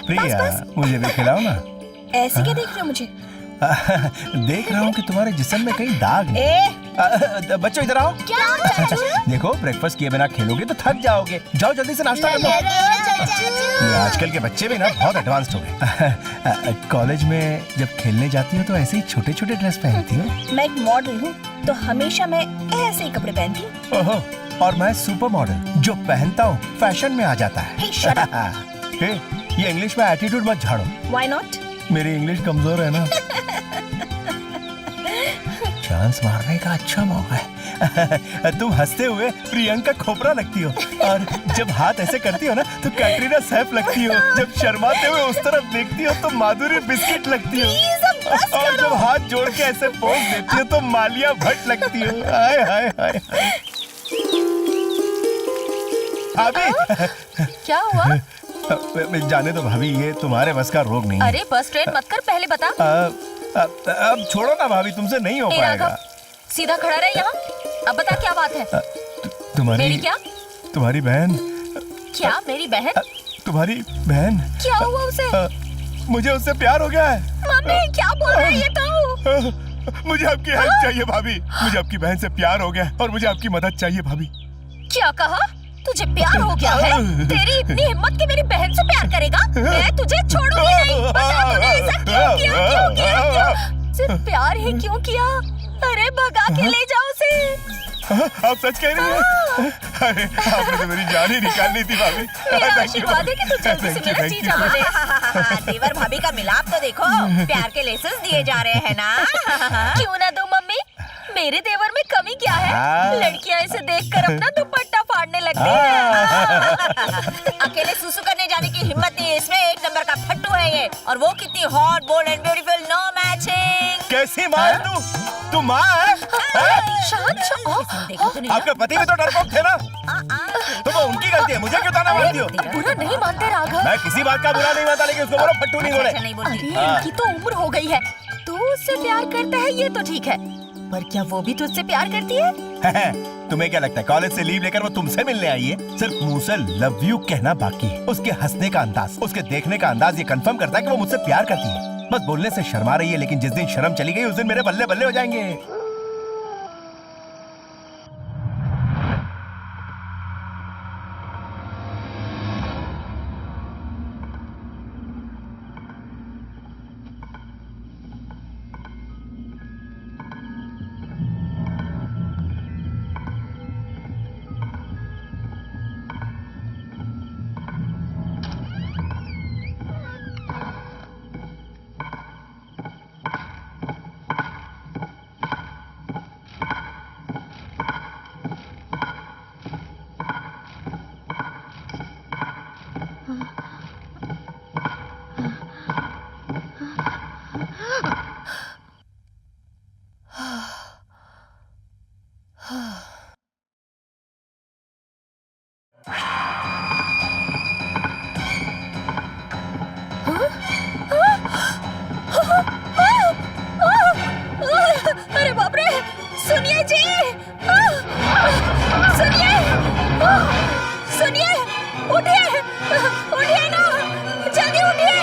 प्रिया, मुझे भी खिलाओ ना। ऐसे क्या देख रहे हो मुझे? देख रहा हूँ कि तुम्हारे जिस्म में कहीं दाग नहीं। बच्चों इधर आओ। क्या? देखो, ब्रेकफास्ट किए बिना खेलोगे तो थक जाओगे। जाओ जल्दी से नाश्ता कर लो। ये आजकल के बच्चे भी ना बहुत एडवांस्ड हो गए। कॉलेज में जब खेलने जाती हो तो ऐसे ही छोटे छोटे ड्रेस पहनती हो। मैं एक मॉडल हूँ तो हमेशा मैं ऐसे ही कपड़े पहनती हूँ। ओहो, और मैं सुपर मॉडल, जो पहनता हूँ फैशन में आ जाता है। Hey, shut up. ये इंग्लिश में एटीट्यूड मत झाड़ो। Why not? मेरी इंग्लिश कमजोर है ना। चांस मारने का अच्छा मौका है। तुम हंसते हुए प्रियंका खोपरा लगती हो, और जब हाथ ऐसे करती हो ना तो कैटरीना सैफ लगती हो। जब शर्माते हुए उस तरफ देखती हो तो माधुरी बिस्किट लगती हो, और जब हाथ जोड़ के ऐसे पोज देती हो तो मालिया भट्ट लगती हो। हाय हाय हाय। भाभी, क्या हुआ? जाने दो भाभी, ये तुम्हारे बस का रोग नहीं है। अरे बस ट्रेन मत कर, पहले बता। अब छोड़ो ना भाभी, तुमसे नहीं हो पाएगा। सीधा खड़ा रहे यहाँ। अब बता क्या बात है? मेरी क्या? तुम्हारी बहन। क्या मेरी बहन? तुम्हारी बहन। क्या हुआ उसे? मुझे उससे प्यार हो गया है। मम्मी क्या बोल रहे हैं ये तो? मुझे आपकी हेल्प चाहिए भाभी। मुझे आपकी बहन से प्यार हो गया और मुझे आपकी मदद चाहिए भाभी। क्या कहा? तुझे प्यार हो गया है? तेरी इतनी हिम्मत कि मेरी बहन से प्यार करेगा? मैं तुझे छोड़ूंगी नहीं। बता तूने ऐसा क्यों किया? क्यों किया? क्यों? सिर्फ प्यार ही क्यों किया? अरे भगा के ले जाओ उसे। आप सच कह रही हैं? अरे आपने तो मेरी जान ही निकालनी थी भाभी। मेरा आशीर्वाद है कि तू जल्दी से मेरा जीजा बने। देवर भाभी का मिलाप तो देखो, प्यार के लेसेस दिए जा रहे हैं ना। क्यों ना दो मम्मी? मेरे देवर में कमी क्या है? लड़कियां इसे देखकर अपना दुपट्टा फाड़ने लगती हैं। अकेले सुसु करने जाने की हिम्मत नहीं है इसमें। एक नंबर का फट्टू है ये, और वो कितनी hot, bold and beautiful. No matching. कैसी माँ है तू? तू माँ है? आपके पति भी तो डरपोक थे ना। तो वो उनकी गलती है, मुझे क्यों ताना मारती हो? बुरा नहीं मानते राघव। मैं किसी बात का बुरा नहीं मानता, लेकिन उसको बोलो फट्टू नहीं बोले। अरे इनकी तो उम्र हो गई है। तू उससे प्यार करता है ये तो ठीक है, पर क्या वो भी तुझसे प्यार करती है? तुम्हें क्या लगता है कॉलेज से लीव लेकर वो तुमसे मिलने आई है? सिर्फ मुंह से लव यू कहना बाकी है। उसके हंसने का अंदाज, उसके देखने का अंदाज ये कंफर्म करता है कि वो मुझसे प्यार करती है। बस बोलने से शर्मा रही है, लेकिन जिस दिन शर्म चली गई उस दिन मेरे बल्ले बल्ले हो जाएंगे। अरे बाप रे! सुनिए जी! सुनिए! सुनिए! उठिए! उठिए ना! जल्दी उठिए!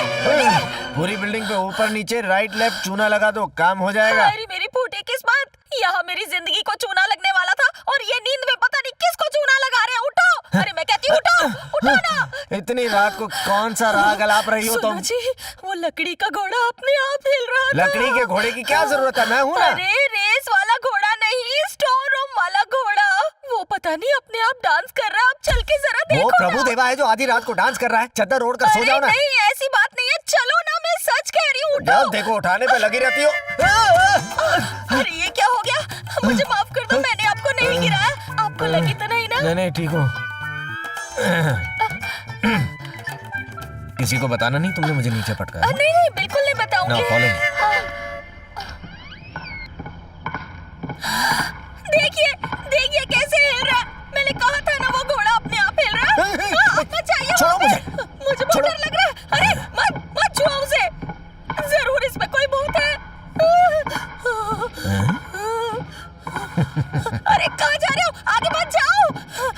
पूरी बिल्डिंग पे ऊपर नीचे राइट लेफ्ट चूना लगा दो, काम हो जाएगा। अरे मेरी फूटी किस्मत! यहाँ मेरी जिंदगी को चूना लगने वाला था, और ये नींद में पता नहीं किसको चूना लगा रहे हैं। उठो! अरे मैं कहती हूँ उठो! उठो ना! इतनी रात को कौन सा राग अलाप रही हो तुम? जी, वो लकड़ी का घोड़ा अपने आप हिल रहा था। लकड़ी के घोड़े की क्या जरूरत है? मैं हूँ ना। अरे रेस वाला घोड़ा नहीं, स्टोर रूम वाला घोड़ा। वो पता नहीं अपने आप डांस कर रहा है। अब चल के जरा देखो। वो प्रभु देवा है जो आधी रात को डांस कर रहा है। चद्दर ओढ़ कर सो जाओ ना। नहीं, ऐसी बात नहीं है। चलो ना, मैं सच कह रही हूँ। उठो। जब देखो उठाने पे लगी रहती हो। अरे ये क्या हो गया? मुझे माफ कर दो, मैंने आपको नहीं गिराया। आपको लगी तो नहीं ना? नहीं ठीक हो। किसी को बताना नहीं तुमने मुझे नीचे पटकाया। नहीं नहीं, बिल्कुल नहीं बताऊंगी। ना फॉलो। देखिए देखिए कैसे हिल रहा है। मैंने कहा था ना वो घोड़ा अपने आप हिल रहा है। चाहिए छोड़ो मुझे। मुझे बहुत डर लग रहा है। अरे मत मत छुओ उसे, जरूर इसमें कोई भूत है। अरे कहाँ जा रहे हो? आगे मत जाओ।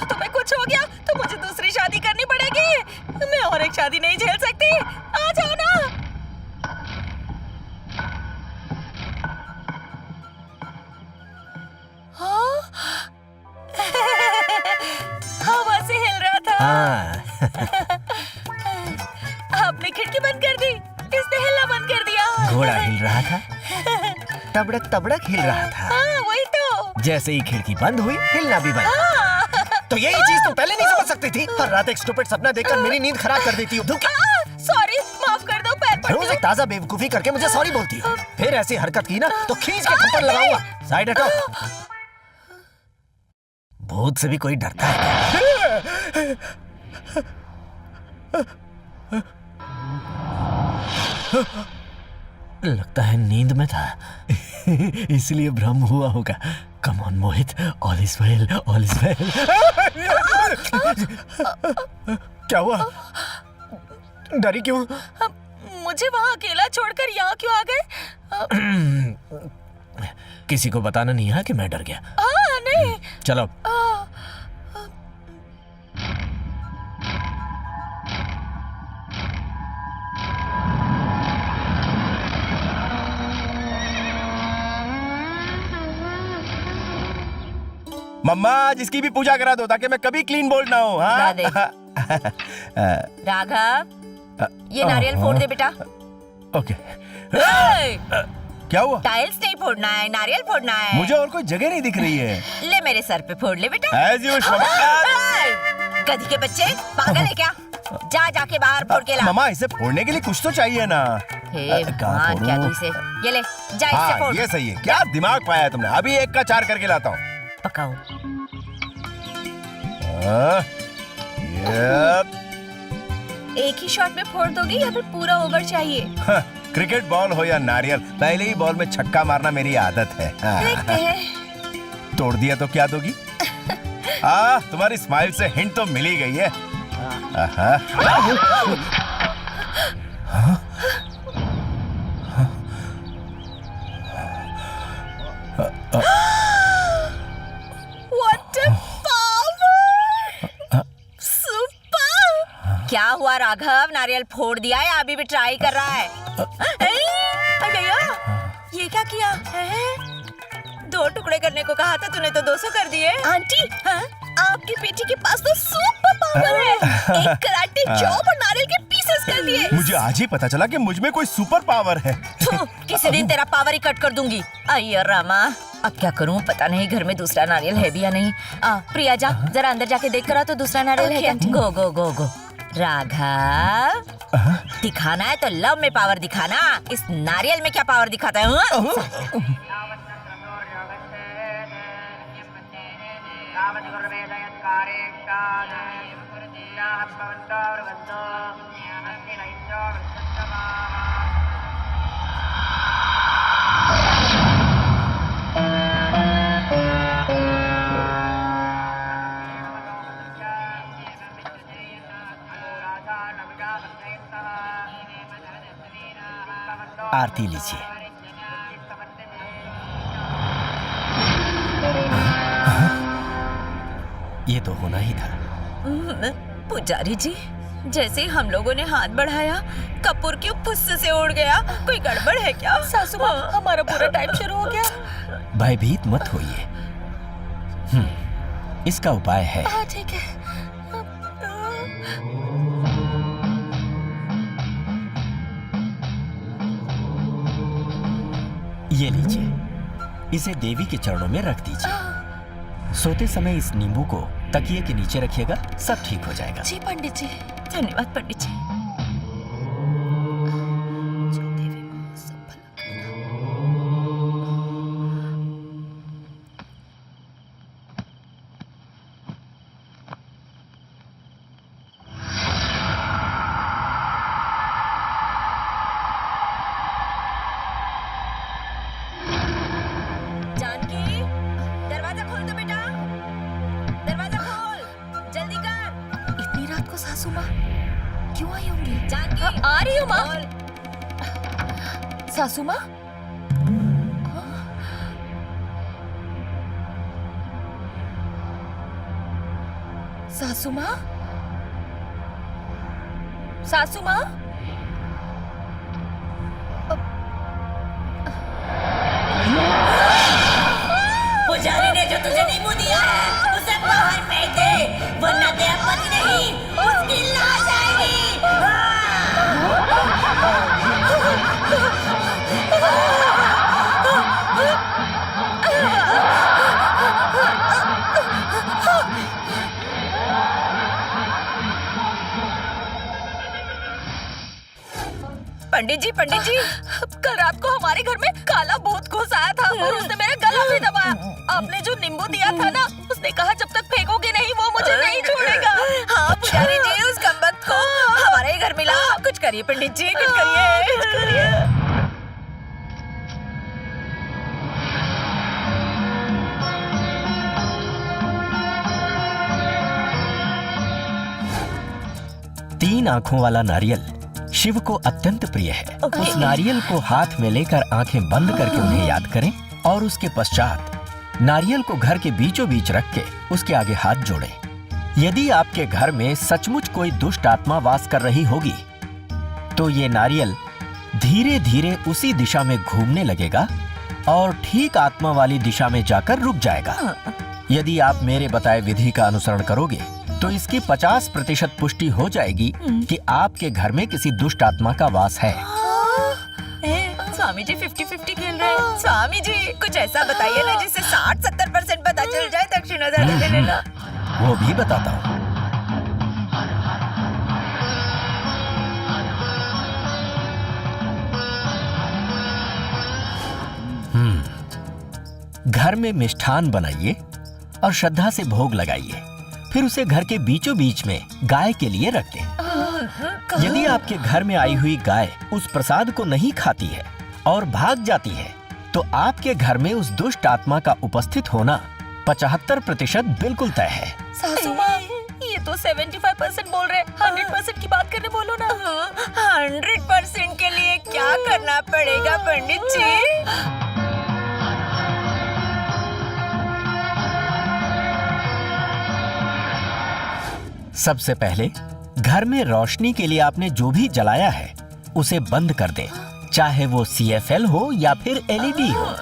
तुम्हें कुछ हो गया तो मुझे दूसरी शादी करनी पड़ेगी। मैं और शादी नहीं झेल सकती। आ जाओ ना। हाँ? हवा से हिल रहा था। हाँ। आपने खिड़की बंद कर दी, इसने हिलना बंद कर दिया। घोड़ा हिल रहा था, तबड़क तबड़क हिल रहा था। हाँ वही तो। जैसे ही खिड़की बंद हुई, हिलना भी बंद। तो यही चीज तुम पहले नहीं समझ सकती थी? हर रात एक स्टूपिड सपना देखकर मेरी नींद खराब कर देती हो। सॉरी, माफ कर दो, पैर पड़ती रोज एक ताजा बेवकूफी करके मुझे सॉरी बोलती हो। फिर ऐसी हरकत की ना तो खींच के थप्पड़ लगाऊंगा। साइड हटो। भूत से भी कोई डरता है क्या? लगता है नींद में था इसलिए भ्रम हुआ होगा। Come on Mohit, all is well, all is well. क्या हुआ? डरी क्यों? मुझे वहाँ अकेला छोड़कर यहाँ क्यों आ गए? किसी को बताना नहीं है कि मैं डर गया। नहीं। चलो। मम्मा आज इसकी भी पूजा करा दो ताकि मैं कभी क्लीन बोल्ड ना हूँ। हाँ? ला दे। राघव, ये नारियल फोड़ दे बेटा। ओके। ए, क्या हुआ? टाइल्स नहीं फोड़ना है, नारियल फोड़ना है। मुझे और कोई जगह नहीं दिख रही है। ले मेरे सर पे फोड़ ले बेटा। As you wish, मम्मा। गधी के बच्चे, पागल है क्या? जा जाके बाहर फोड़ के ला। मम्मा इसे फोड़ने के लिए कुछ तो चाहिए ना। हे कहाँ भगवान, क्या फोड़ूं? तू इसे ये ले, जा इससे हाँ फोड़। ये सही है। क्या दिमाग पाया है तुमने? अभी एक का चार करके लाता हूँ। पकाओ। एक ही शॉट में फोड़ दोगे या फिर पूरा ओवर चाहिए? क्रिकेट बॉल हो या नारियल, पहले ही बॉल में छक्का मारना मेरी आदत है। देखते हैं। तोड़ दिया तो क्या दोगी? तुम्हारी स्माइल से हिंट तो मिल ही गई है। What a power! Super! क्या हुआ राघव? नारियल फोड़ दिया है, अभी भी ट्राई कर रहा है? भैया, ये क्या किया? दो टुकड़े करने को कहा था, तूने तो 200 कर दिए। आंटी, आपकी बेटी के पास तो सुपर पावर है। एक कराटे चॉप और नारियल के पीसेस कर दिए। मुझे आज ही पता चला कि मुझ में कोई सुपर पावर है। किसी दिन तेरा पावर ही कट कर दूंगी। अय्यो रामा, अब क्या करूं? पता नहीं घर में दूसरा नारियल है भी या नहीं। प्रिया जा, जरा अंदर जाके देख कर आ तो दूसरा नारियल है क्या? गो गो गो गो। राघव, दिखाना है तो लव में पावर दिखाना। इस नारियल में क्या पावर दिखाता है? आरती लीजिए। ये तो होना ही था। पुजारी जी, जैसे ही हम लोगों ने हाथ बढ़ाया, कपूर क्यों फुस्से से उड़ गया? कोई गड़बड़ है क्या? सासू माँ, हमारा पूरा टाइम शुरू हो गया। भयभीत मत होइए। इसका उपाय है। हाँ ठीक है। ये लीजिए, इसे देवी के चरणों में रख दीजिए। सोते समय इस नींबू को तकिए के नीचे रखिएगा, सब ठीक हो जाएगा। जी पंडित जी। धन्यवाद पंडित जी। जानकी, दरवाजा खोल दो बेटा, दरवाजा खोल, जल्दी कर। इतनी रात को सासू माँ क्यों आई होंगी? जानकी, आ रही हूँ माँ। खोल। सासू माँ, सासू माँ, सासू माँ, पुजारी ने जो तुझे नींबू दिया है उसे बाहर फेंक दे, वरना तेरा पति नहीं उसकी लाश आएगी। पंडित जी, कल रात को हमारे घर में काला भूत घुस आया था और उसने मेरा गला भी दबाया। आपने जो नींबू दिया था ना, उसने कहा जब तक फेंकोगे नहीं वो मुझे नहीं छोड़ेगा। हाँ पुजारी जी, उस कमबख्त को हमारे घर मिला। कुछ करिए पंडित जी, कुछ करिए। तीन आंखों वाला नारियल शिव को अत्यंत प्रिय है। उस नारियल को हाथ में लेकर आंखें बंद करके उन्हें याद करें और उसके पश्चात नारियल को घर के बीचों बीच रख के उसके आगे हाथ जोड़ें। यदि आपके घर में सचमुच कोई दुष्ट आत्मा वास कर रही होगी तो ये नारियल धीरे धीरे उसी दिशा में घूमने लगेगा और ठीक आत्मा वाली दिशा में जाकर रुक जाएगा। यदि आप मेरे बताए विधि का अनुसरण करोगे तो इसकी 50% पुष्टि हो जाएगी कि आपके घर में किसी दुष्ट आत्मा का वास है। स्वामी जी 50-50 खेल रहे हैं। स्वामी जी कुछ ऐसा बताइए ना जिससे 60-70% पता चल जाए, दक्षिणा ले लेना। वो भी बताता हूँ। घर में मिष्ठान बनाइए और श्रद्धा से भोग लगाइए, फिर उसे घर के बीचों बीच में गाय के लिए रख दें। यदि आपके घर में आई हुई गाय उस प्रसाद को नहीं खाती है और भाग जाती है तो आपके घर में उस दुष्ट आत्मा का उपस्थित होना 75% बिल्कुल तय है। सासू माँ, ये तो 75% बोल रहे, 100% की बात करने बोलो ना। 100% के लिए क्या करना पड़ेगा पंडित जी? सबसे पहले घर में रोशनी के लिए आपने जो भी जलाया है उसे बंद कर दें, चाहे वो CFL हो या फिर LED हो।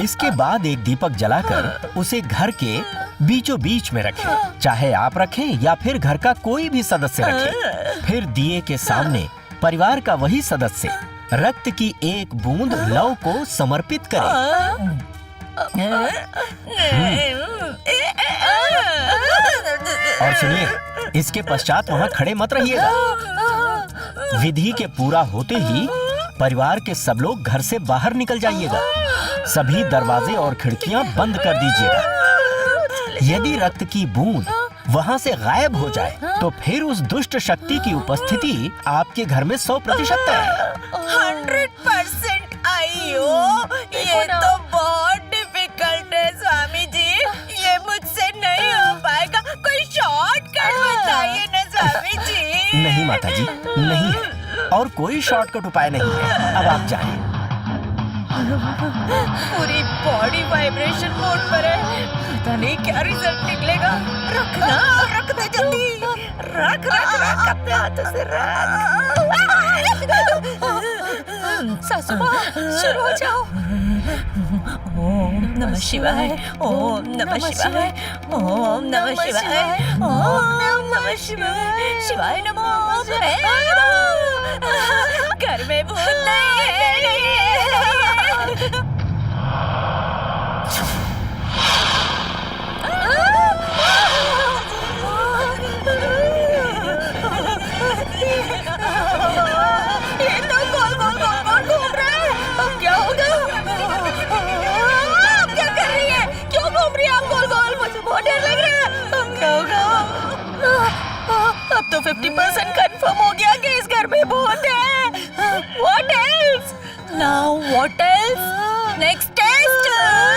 इसके बाद एक दीपक जलाकर उसे घर के बीचों बीच में रखें, चाहे आप रखें या फिर घर का कोई भी सदस्य रखे। फिर दिए के सामने परिवार का वही सदस्य रक्त की एक बूंद लव को समर्पित करे। और सुनिए, इसके पश्चात वहाँ खड़े मत रहिएगा। विधि के पूरा होते ही परिवार के सब लोग घर से बाहर निकल जाइएगा। सभी दरवाजे और खिड़कियां बंद कर दीजिएगा। यदि रक्त की बूंद वहाँ से गायब हो जाए तो फिर उस दुष्ट शक्ति की उपस्थिति आपके घर में 100% है। 100% आइयो, ये तो बहुत डिफिकल्ट है स्वामी जी, ये मुझसे नहीं हो पाएगा। कोई शॉर्टकट बताइए ना स्वामी जी। नहीं माता जी, नहीं है और कोई शॉर्टकट उपाय नहीं है। अब आप जाएं। पूरी बॉडी वाइब्रेशन मोड पर है, पता नहीं क्या रिजल्ट निकलेगा। रखना, रख दे जल्दी, रख रख रख अपने हाथों से रख। सासू माँ, शुरू हो जाओ। ओम नमः शिवाय, ओम नमः शिवाय, ओम नमः शिवाय, ओम नमः शिवाय, शिवाय नमो। घर में भूत नहीं है। ये तो गोल गोल गोल गोल घूम रहा है। अब क्या होगा? अब क्या कर रही है? क्यों घूम रही है आप गोल गोल? मुझे बहुत डर लग रहा है। अब क्या होगा? अब तो 50% कंफर्म हो गया कि इस घर में भूत है। What else? Now what else? Next